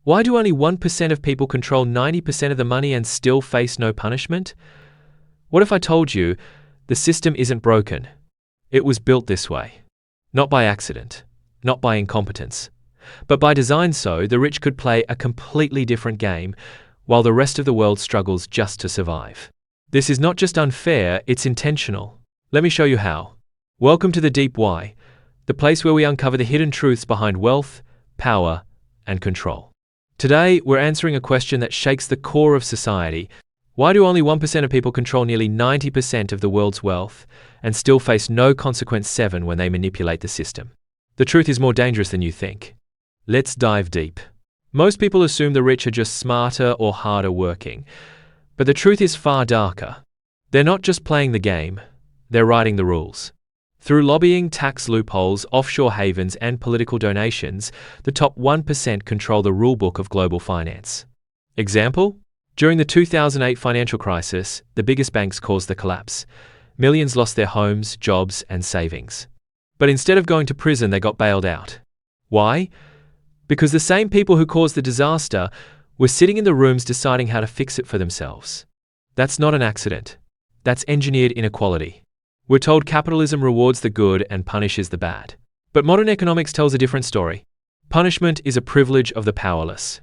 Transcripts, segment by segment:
Why do only 1% of people control 90% of the money and still face no punishment? What if I told you the system isn't broken? It was built this way. Not by accident, not by incompetence, but by design so the rich could play a completely different game while the rest of the world struggles just to survive. This is not just unfair, it's intentional. Let me show you how. Welcome to the Deep Why, the place where we uncover the hidden truths behind wealth, power, and control. Today, we're answering a question that shakes the core of society. Why do only 1% of people control nearly 90% of the world's wealth and still face no consequence 7 when they manipulate the system? The truth is more dangerous than you think. Let's dive deep. Most people assume the rich are just smarter or harder working, but the truth is far darker. They're not just playing the game, they're writing the rules. Through lobbying, tax loopholes, offshore havens, and political donations, the top 1% control the rulebook of global finance. Example? During the 2008 financial crisis, the biggest banks caused the collapse. Millions lost their homes, jobs, and savings. But instead of going to prison, they got bailed out. Why? Because the same people who caused the disaster were sitting in the rooms deciding how to fix it for themselves. That's not an accident. That's engineered inequality. We're told capitalism rewards the good and punishes the bad. But modern economics tells a different story. Punishment is a privilege of the powerless.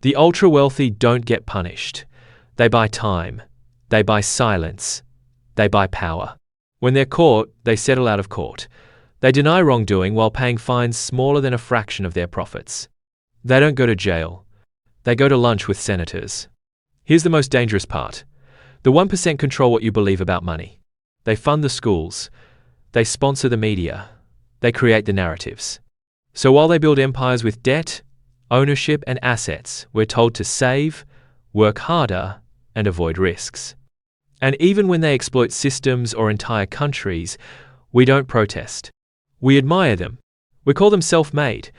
The ultra-wealthy don't get punished. They buy time. They buy silence. They buy power. When they're caught, they settle out of court. They deny wrongdoing while paying fines smaller than a fraction of their profits. They don't go to jail. They go to lunch with senators. Here's the most dangerous part. The 1% control what you believe about money. They fund the schools. They sponsor the media. They create the narratives. So while they build empires with debt, ownership, and assets, we're told to save, work harder, and avoid risks. And even when they exploit systems or entire countries, we don't protest. We admire them. We call them self-made.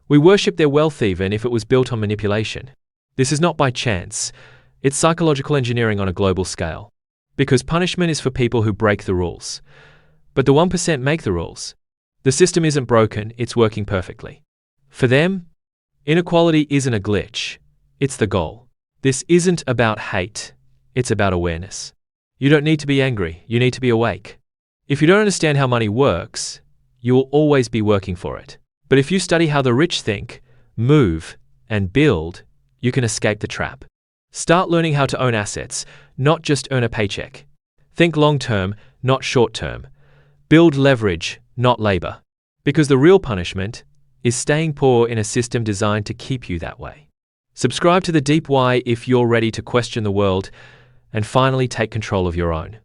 We worship their wealth even if it was built on manipulation. This is not by chance. It's psychological engineering on a global scale. Because punishment is for people who break the rules. But the 1% make the rules. The system isn't broken, it's working perfectly. For them, inequality isn't a glitch. It's the goal. This isn't about hate. It's about awareness. You don't need to be angry. You need to be awake. If you don't understand how money works, you will always be working for it. But if you study how the rich think, move, and build, you can escape the trap. Start learning how to own assets, not just earn a paycheck. Think long-term, not short-term. Build leverage, not labor. Because the real punishment is staying poor in a system designed to keep you that way. Subscribe to The Deep Why if you're ready to question the world and finally take control of your own.